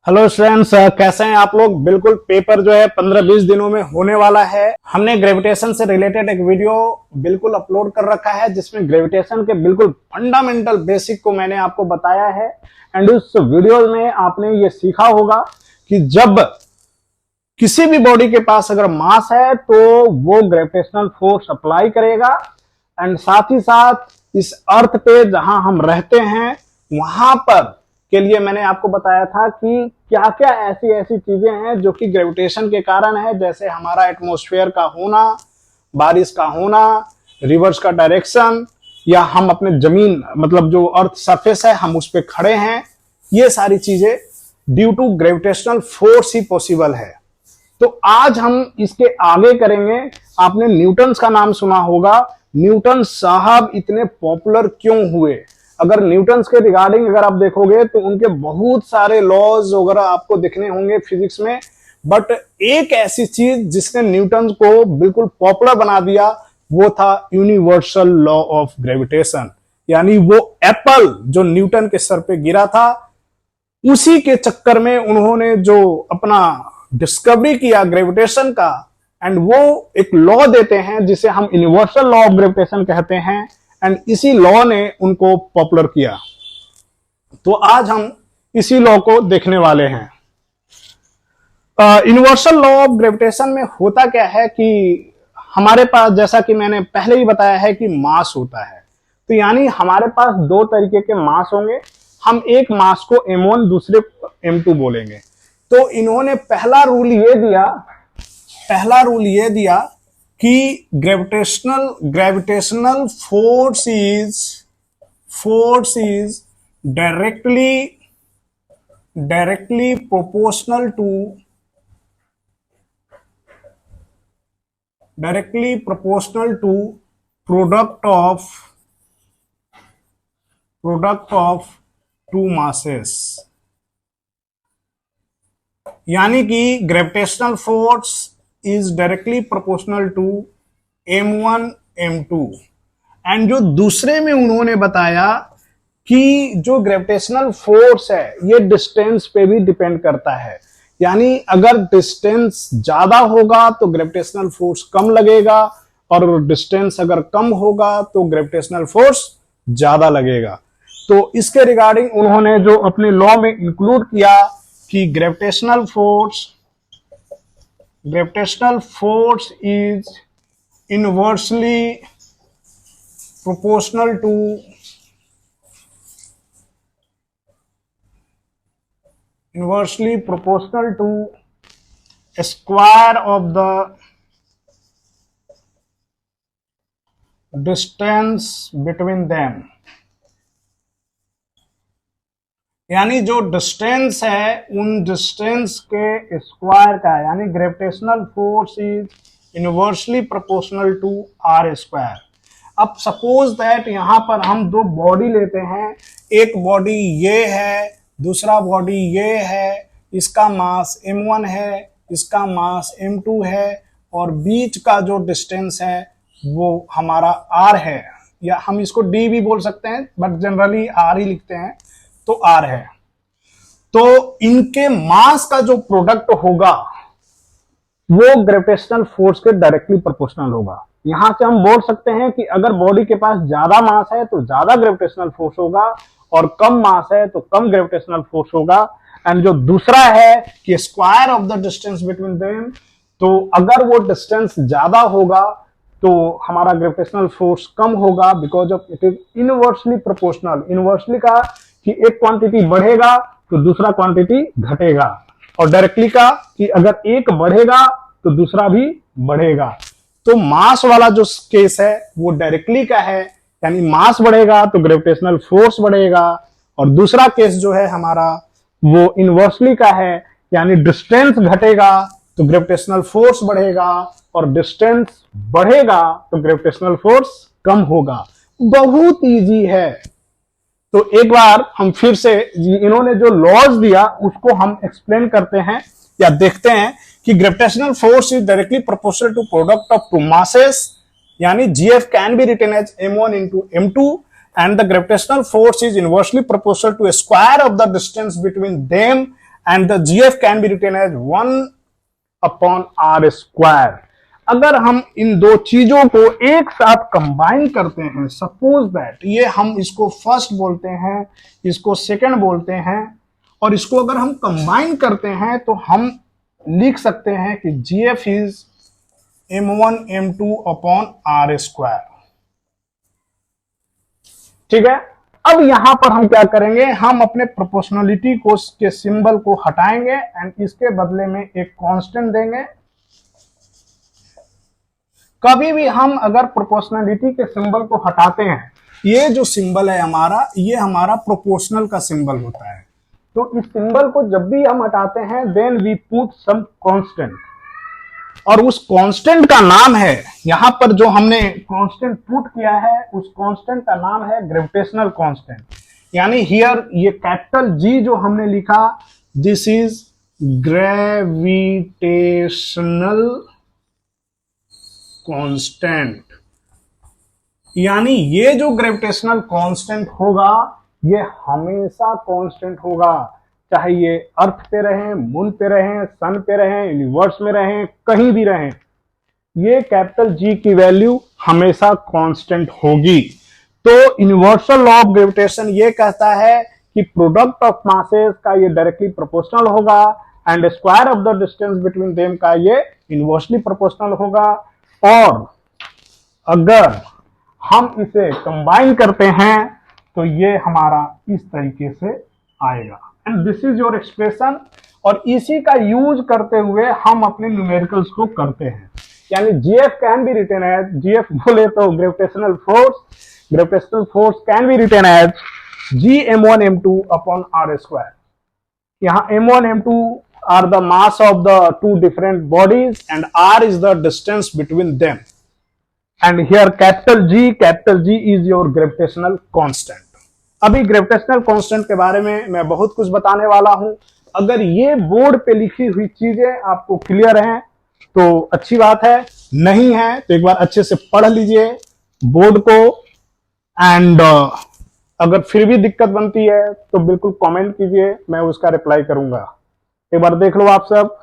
Hello students, कैसे हैं आप लोग। बिल्कुल पेपर जो है 15-20 दिनों में होने वाला है। हमने ग्रेविटेशन से रिलेटेड एक वीडियो बिल्कुल अपलोड कर रखा है जिसमें ग्रेविटेशन के बिल्कुल फंडामेंटल बेसिक को मैंने आपको बताया है। एंड उस वीडियो में आपने ये सीखा होगा कि जब किसी भी बॉडी के पास अगर मास है तो वो ग्रेविटेशनल फोर्स अप्लाई करेगा। एंड साथ ही साथ इस अर्थ पे जहां हम रहते हैं वहां पर के लिए मैंने आपको बताया था कि क्या क्या ऐसी ऐसी चीजें हैं जो कि ग्रेविटेशन के कारण है, जैसे हमारा एटमॉस्फेयर का होना, बारिश का होना, रिवर्स का डायरेक्शन, या हम अपने जमीन मतलब जो अर्थ सरफेस है हम उस पर खड़े हैं। ये सारी चीजें ड्यू टू ग्रेविटेशनल फोर्स ही पॉसिबल है। तो आज हम इसके आगे करेंगे। आपने न्यूटन्स का नाम सुना होगा। न्यूटन साहब इतने पॉपुलर क्यों हुए? अगर न्यूटन्स के रिगार्डिंग अगर आप देखोगे तो उनके बहुत सारे लॉज वगैरह आपको दिखने होंगे फिजिक्स में, बट एक ऐसी चीज जिसने न्यूटन को बिल्कुल पॉपुलर बना दिया वो था यूनिवर्सल लॉ ऑफ ग्रेविटेशन। यानी वो एप्पल जो न्यूटन के सर पे गिरा था, उसी के चक्कर में उन्होंने जो अपना डिस्कवरी किया ग्रेविटेशन का, एंड वो एक लॉ देते हैं जिसे हम यूनिवर्सल लॉ ऑफ ग्रेविटेशन कहते हैं। एंड इसी लॉ ने उनको पॉपुलर किया। तो आज हम इसी लॉ को देखने वाले हैं। यूनिवर्सल लॉ ऑफ ग्रेविटेशन में होता क्या है कि हमारे पास, जैसा कि मैंने पहले ही बताया है, कि मास होता है। तो यानी हमारे पास दो तरीके के मास होंगे। हम एक मास को m1 दूसरे m2 बोलेंगे। तो इन्होंने पहला रूल ये दिया कि gravitational force is directly proportional to product of two masses. यानी कि gravitational force is directly proportional to m1 m2। And जो दूसरे में उन्होंने बताया कि जो ग्रेविटेशनल फोर्स है ये डिस्टेंस पे भी डिपेंड करता है। यानी अगर डिस्टेंस ज्यादा होगा तो ग्रेविटेशनल फोर्स कम लगेगा, और डिस्टेंस अगर कम होगा तो ग्रेविटेशनल फोर्स ज्यादा लगेगा। तो इसके रिगार्डिंग उन्होंने जो अपने लॉ में इंक्लूड किया कि gravitational force is inversely proportional to a square of the distance between them। यानी जो डिस्टेंस है उन डिस्टेंस के स्क्वायर का, यानी gravitational force is inversely proportional to R square. अब सपोज दैट यहां पर हम दो बॉडी लेते हैं। एक बॉडी ये है, दूसरा बॉडी ये है। इसका मास m1 है, इसका मास m2 है, और बीच का जो डिस्टेंस है वो हमारा r है, या हम इसको d भी बोल सकते हैं, बट जनरली r ही लिखते हैं, तो r है। तो इनके मास का जो प्रोडक्ट होगा वो ग्रेविटेशनल फोर्स के डायरेक्टली प्रोपोर्शनल होगा। यहां से हम बोल सकते हैं कि अगर बॉडी के पास ज्यादा मास है तो ज्यादा ग्रेविटेशनल फोर्स होगा, और कम मास है तो कम ग्रेविटेशनल फोर्स होगा। एंड जो दूसरा है कि square of the distance between them, तो अगर वो डिस्टेंस ज्यादा होगा तो हमारा ग्रेविटेशनल फोर्स कम होगा, because of it is inversely proportional. Inversely का कि एक क्वांटिटी बढ़ेगा तो दूसरा क्वांटिटी घटेगा, और डायरेक्टली का कि अगर एक बढ़ेगा तो दूसरा भी बढ़ेगा। तो मास वाला जो केस है वो डायरेक्टली का है, यानी मास बढ़ेगा तो ग्रेविटेशनल फोर्स बढ़ेगा, और दूसरा केस जो है हमारा वो इनवर्सली का है, यानी डिस्टेंस घटेगा तो ग्रेविटेशनल फोर्स बढ़ेगा, और डिस्टेंस बढ़ेगा तो ग्रेविटेशनल फोर्स कम होगा। बहुत इजी है। तो एक बार हम फिर से इन्होंने जो लॉज दिया उसको हम एक्सप्लेन करते हैं या देखते हैं कि gravitational force is directly proportional to product of two masses, यानी GF can be written as m1 into m2, and the gravitational force is inversely proportional to a square of the distance between them, and the GF can be written as 1/r²। अगर हम इन दो चीजों को एक साथ combine करते हैं, suppose that ये हम इसको फर्स्ट बोलते हैं, इसको सेकंड बोलते हैं, और इसको अगर हम कंबाइन करते हैं तो हम लिख सकते हैं कि जीएफ इज m1m2/r²। ठीक है। अब यहां पर हम क्या करेंगे, हम अपने प्रोपोर्शनलिटी को के सिंबल को हटाएंगे एंड इसके बदले में एक कांस्टेंट देंगे। कभी भी हम अगर प्रोपोर्शनलिटी के सिंबल को हटाते हैं, ये जो सिंबल है हमारा, ये हमारा प्रोपोर्शनल का सिंबल होता है, तो इस सिंबल को जब भी हम हटाते हैं then we put some constant, और उस कांस्टेंट का नाम है, यहां पर जो हमने कांस्टेंट पुट किया है उस कांस्टेंट का नाम है ग्रेविटेशनल कांस्टेंट। यानी हियर ये कैपिटल जी जो हमने लिखा, दिस इज ग्रेविटेशनल कांस्टेंट। यानी ये जो ग्रेविटेशनल कांस्टेंट होगा ये हमेशा कांस्टेंट होगा, चाहे ये अर्थ पे रहे, मून पे रहे, सन पे रहे, यूनिवर्स में रहे, कहीं भी रहे, ये कैपिटल जी की वैल्यू हमेशा कांस्टेंट होगी। तो यूनिवर्सल लॉ ऑफ ग्रेविटेशन ये कहता है कि प्रोडक्ट ऑफ मासेस का ये डायरेक्टली प्रोपोर्शनल होगा and square of the distance between them का ये इनवर्सली प्रोपोर्शनल होगा। और अगर हम इसे कंबाइन करते हैं तो ये हमारा इस तरीके से आएगा, and this is your expression. और इसी का यूज करते हुए हम अपने न्यूमेरिकल्स को करते हैं। यानी GF can be written as, GF बोले तो gravitational force can be written as gm1m2/r²। यहाँ m1 m2 are the mass of the two different bodies and r is the distance between them, and here capital G is your gravitational constant। अभी gravitational constant के बारे में मैं बहुत कुछ बताने वाला हूं। अगर ये बोर्ड पे लिखी हुई चीजें आपको क्लियर हैं तो अच्छी बात है, नहीं है तो एक बार अच्छे से पढ़ लीजिए बोर्ड को, एंड अगर फिर भी दिक्कत बनती है तो बिल्कुल कमेंट कीजिए, मैं उसका रिप्लाई करूंगा। एक बार देख लो आप सब।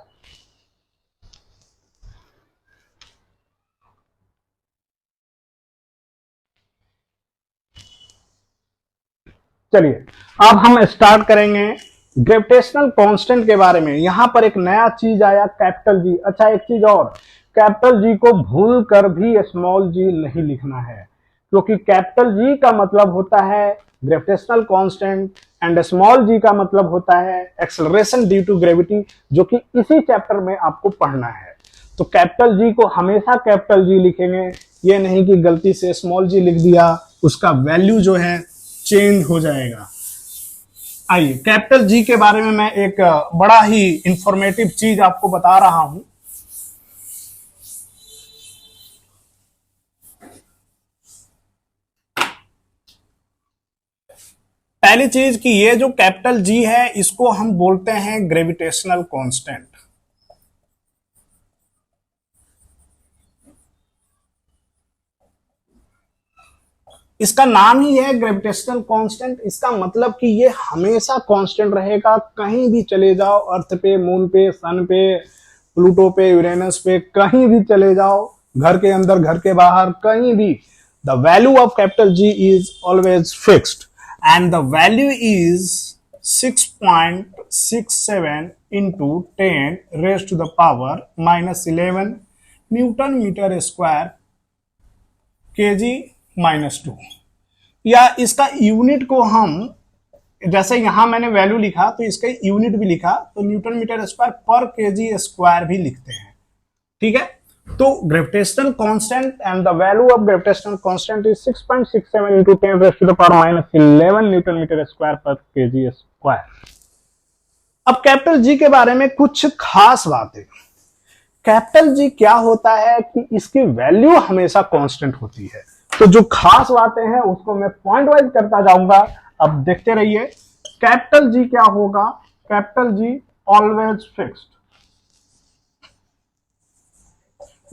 चलिए अब हम स्टार्ट करेंगे ग्रेविटेशनल कांस्टेंट के बारे में। यहां पर एक नया चीज आया, कैपिटल जी। अच्छा एक चीज और, कैपिटल जी को भूल कर भी स्मॉल जी नहीं लिखना है, क्योंकि कैपिटल जी का मतलब होता है ग्रेविटेशनल कांस्टेंट एंड स्मॉल जी का मतलब होता है एक्सेलरेशन ड्यू टू ग्रेविटी, जो कि इसी चैप्टर में आपको पढ़ना है। तो कैपिटल जी को हमेशा कैपिटल जी लिखेंगे, ये नहीं कि गलती से स्मॉल जी लिख दिया, उसका वैल्यू जो है चेंज हो जाएगा। आइए कैपिटल जी के बारे में मैं एक बड़ा ही इंफॉर्मेटिव चीज आपको बता रहा हूं। पहली चीज कि ये जो कैपिटल जी है इसको हम बोलते हैं ग्रेविटेशनल कांस्टेंट। इसका नाम ही है ग्रेविटेशनल कांस्टेंट। इसका मतलब कि ये हमेशा कांस्टेंट रहेगा, कहीं भी चले जाओ, अर्थ पे, मून पे, सन पे, प्लूटो पे, यूरेनस पे, कहीं भी चले जाओ, घर के अंदर, घर के बाहर, कहीं भी, the value of capital G is always fixed and the value is 6.67 into 10 raised to the power -11 newton metre square kg-2। या इसका यूनिट को हम, जैसे यहां मैंने वैल्यू लिखा तो इसका यूनिट भी लिखा, तो न्यूटन मीटर स्क्वायर पर केजी स्क्वायर भी लिखते हैं। ठीक है, तो gravitational constant and the value of gravitational constant is 6.67 into 10 raised to the power -11 newton metre square पर केजी स्क्वायर। अब कैपिटल जी के बारे में कुछ खास बातें। कैपिटल जी क्या होता है कि इसकी वैल्यू हमेशा कांस्टेंट होती है। तो जो खास बातें हैं उसको मैं पॉइंट वाइज करता जाऊंगा, अब देखते रहिए। कैपिटल जी क्या होगा, कैपिटल जी ऑलवेज फिक्स्ड।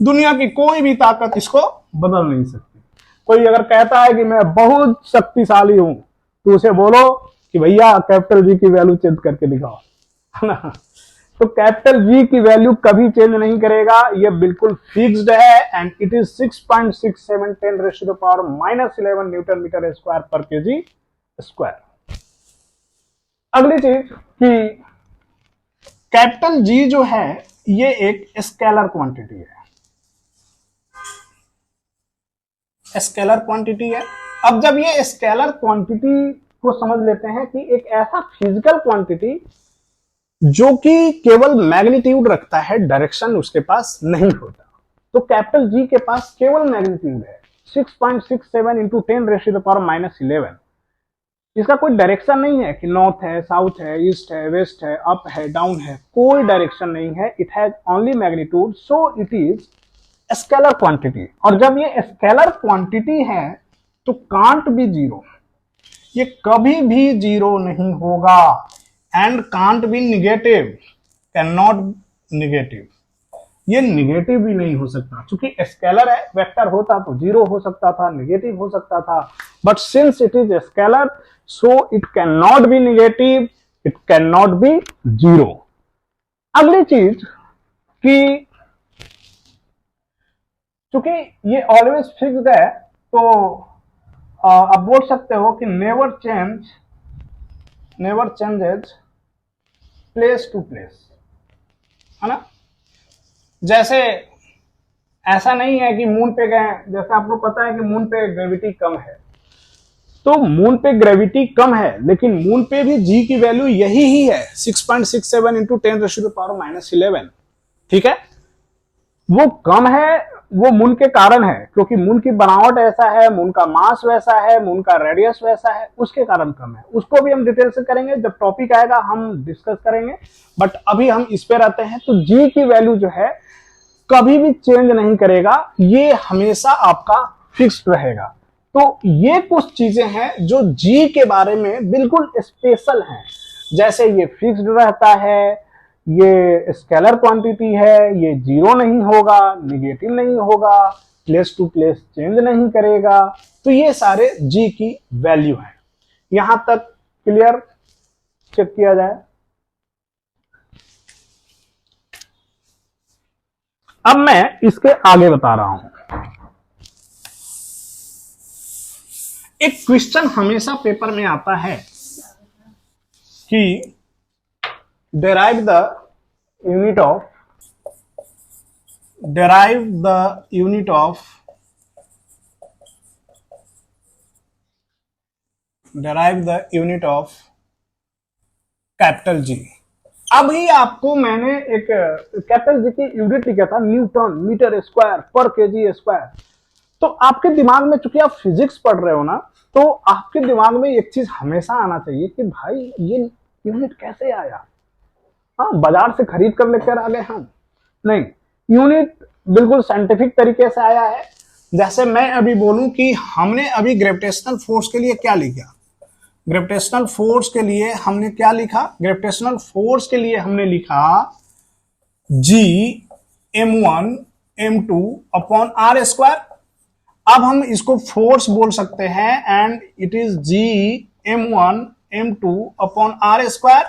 दुनिया की कोई भी ताकत इसको बदल नहीं सकती। कोई अगर कहता है कि मैं बहुत शक्तिशाली हूं तो उसे बोलो कि भैया कैपिटल जी की वैल्यू चेंज करके दिखाओ, है ना। तो कैपिटल जी की वैल्यू कभी चेंज नहीं करेगा, ये बिल्कुल फिक्स्ड है and it is 6.67 10⁻⁻11 newton metre square पर केजी स्क्वायर। अगली चीज कि कैपिटल जी जो है ये एक स्केलर क्वांटिटी है, स्केलर क्वांटिटी है। अब जब ये स्केलर क्वांटिटी को समझ लेते हैं कि एक ऐसा फिजिकल क्वांटिटी जो कि केवल मैग्नीट्यूड रखता है, डायरेक्शन उसके पास नहीं होता। तो कैपिटल जी के पास केवल मैग्नीट्यूड है 6.67 इंटू 10⁻⁻11। इसका कोई डायरेक्शन नहीं है कि नॉर्थ है, साउथ है, ईस्ट है, वेस्ट है, अप है, डाउन है, कोई डायरेक्शन नहीं है। It has only magnitude, so it is scalar quantity. और जब ये स्केलर क्वांटिटी है तो कांट बी जीरो, ये कभी भी जीरो नहीं होगा and can't be negative, can not negative, ये निगेटिव भी नहीं हो सकता। क्योंकि स्केलर है, वेक्टर होता तो जीरो हो सकता था, निगेटिव हो सकता था, but since it is scalar so it can not be negative, it can not be zero. अगली चीज कि क्योंकि ये ऑलवेज फिक्स्ड है तो आप बोल सकते हो कि never changes place to place, है ना। जैसे ऐसा नहीं है कि मून पे गए, जैसे आपको पता है कि मून पे ग्रेविटी कम है, तो मून पे ग्रेविटी कम है लेकिन मून पे भी जी की वैल्यू यही ही है 6.67 इंटू 10⁻⁻11। ठीक है, वो कम है, वो मून के कारण है, क्योंकि मून की बनावट ऐसा है, मून का मास वैसा है, मून का रेडियस वैसा है, उसके कारण कम है। उसको भी हम डिटेल से करेंगे, जब टॉपिक आएगा हम डिस्कस करेंगे, बट अभी हम इस पे रहते हैं। तो जी की वैल्यू जो है कभी भी चेंज नहीं करेगा, ये हमेशा आपका फिक्स्ड रहेगा। तो ये कुछ चीजें हैं जो जी के बारे में बिल्कुल स्पेशल हैं। जैसे ये फिक्स्ड रहता है, ये स्केलर क्वांटिटी है, ये जीरो नहीं होगा, निगेटिव नहीं होगा, प्लेस टू प्लेस चेंज नहीं करेगा। तो ये सारे जी की वैल्यू हैं। यहां तक क्लियर? चेक किया जाए। अब मैं इसके आगे बता रहा हूं। एक क्वेश्चन हमेशा पेपर में आता है कि derive the unit of capital G. अभी आपको मैंने एक कैपिटल जी की यूनिट लिखा था न्यूटन मीटर स्क्वायर पर केजी स्क्वायर। तो आपके दिमाग में, चूंकि आप फिजिक्स पढ़ रहे हो ना, तो आपके दिमाग में एक चीज हमेशा आना चाहिए कि भाई ये यूनिट कैसे आया। हाँ, बाजार से खरीद कर लेकर आ गए हम? नहीं, यूनिट बिल्कुल साइंटिफिक तरीके से आया है। जैसे मैं अभी बोलूं कि हमने अभी ग्रेविटेशनल फोर्स के लिए क्या लिखा, ग्रेविटेशनल फोर्स के लिए हमने क्या लिखा, ग्रेविटेशनल फोर्स के लिए हमने लिखा जी m1 m2 upon R square. अब हम इसको फोर्स बोल सकते हैं and it is G m1 m2 upon R square.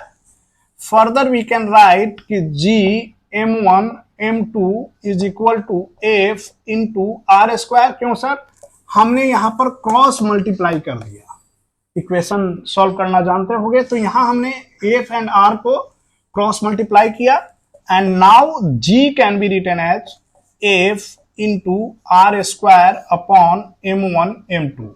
Further we can write कि G m1 m2 is equal to F into R square. क्यों सर? हमने यहां पर क्रॉस मल्टीप्लाई कर दिया। इक्वेशन सॉल्व करना जानते होंगे, तो यहां हमने एफ एंड आर को क्रॉस मल्टीप्लाई किया and now G can be written as F into R square upon m1 m2।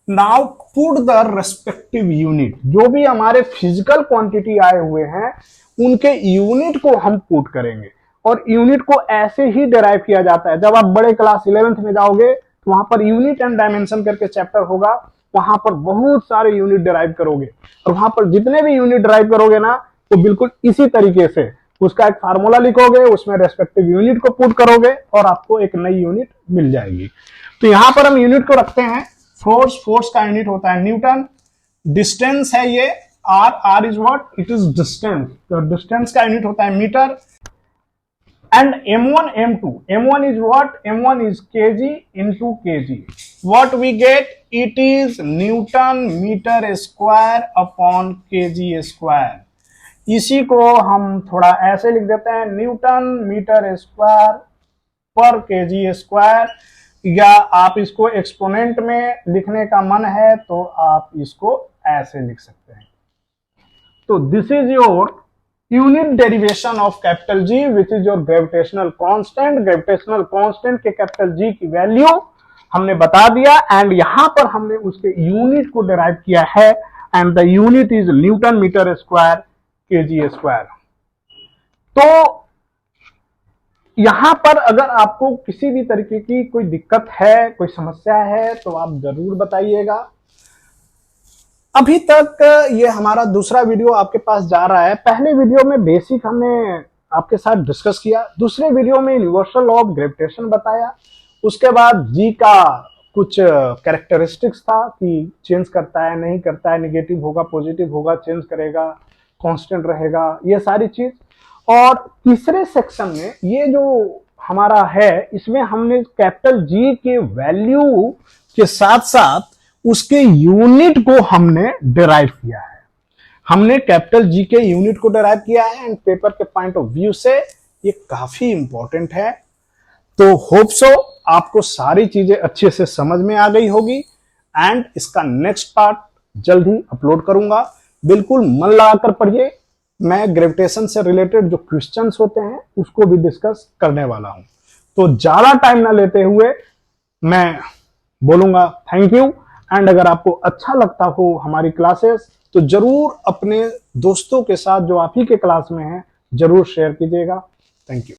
Now put the respective unit, जो भी हमारे फिजिकल क्वांटिटी आए हुए हैं उनके यूनिट को हम पुट करेंगे। और यूनिट को ऐसे ही डिराइव किया जाता है। जब आप बड़े क्लास 11th में जाओगे तो वहां पर यूनिट एंड डायमेंशन करके चैप्टर होगा, वहां पर बहुत सारे यूनिट डिराइव करोगे और वहां पर जितने भी यूनिट डिराइव करोगे ना, तो बिल्कुल इसी तरीके से उसका एक फार्मूला लिखोगे, उसमें रेस्पेक्टिव यूनिट को पुट करोगे और आपको एक नई यूनिट मिल जाएगी। तो यहां पर हम यूनिट को रखते हैं फोर्स का यूनिट होता है न्यूटन। डिस्टेंस है ये R is what, it is distance. तो डिस्टेंस का यूनिट होता है metre. And m1 m2 is what, m1 is kg into kg. What we get, it is Newton meter square upon kg square. इसी को हम थोड़ा ऐसे लिख देते हैं, न्यूटन मीटर स्क्वायर पर केजी स्क्वायर, या आप इसको एक्सपोनेंट में लिखने का मन है तो आप इसको ऐसे लिख सकते हैं। तो this is your unit derivation of capital G which is your gravitational constant. Gravitational constant के कैपिटल जी की वैल्यू हमने बता दिया, एंड यहां पर हमने उसके यूनिट को डिराइव किया है, and the unit is newton metre square KG square. तो यहां पर अगर आपको किसी भी तरीके की कोई दिक्कत है, कोई समस्या है, तो आप जरूर बताइएगा। अभी तक ये हमारा दूसरा वीडियो आपके पास जा रहा है। पहले वीडियो में बेसिक हमने आपके साथ डिस्कस किया, दूसरे वीडियो में यूनिवर्सल लॉ ऑफ ग्रेविटेशन बताया, उसके बाद जी का कुछ कैरेक्टरिस्टिक्स था कि चेंज करता है नहीं करता है, नेगेटिव होगा पॉजिटिव होगा, चेंज करेगा कांस्टेंट रहेगा, ये सारी चीज। और तीसरे सेक्शन में ये जो हमारा है, इसमें हमने कैपिटल जी के वैल्यू के साथ साथ उसके यूनिट को हमने डिराइव किया है। हमने कैपिटल जी के यूनिट को डिराइव किया है, एंड पेपर के पॉइंट ऑफ व्यू से ये काफी इंपॉर्टेंट है। तो होप सो आपको सारी चीजें अच्छे से समझ में आ गई होगी, एंड इसका नेक्स्ट पार्ट जल्द ही अपलोड करूंगा। बिल्कुल मन लगाकर पढ़िए। मैं ग्रेविटेशन से रिलेटेड जो क्वेश्चंस होते हैं उसको भी डिस्कस करने वाला हूं। तो ज्यादा टाइम ना लेते हुए मैं बोलूंगा थैंक यू। एंड अगर आपको अच्छा लगता हो हमारी क्लासेस तो जरूर अपने दोस्तों के साथ जो आप ही के क्लास में हैं जरूर शेयर कीजिएगा। Thank you.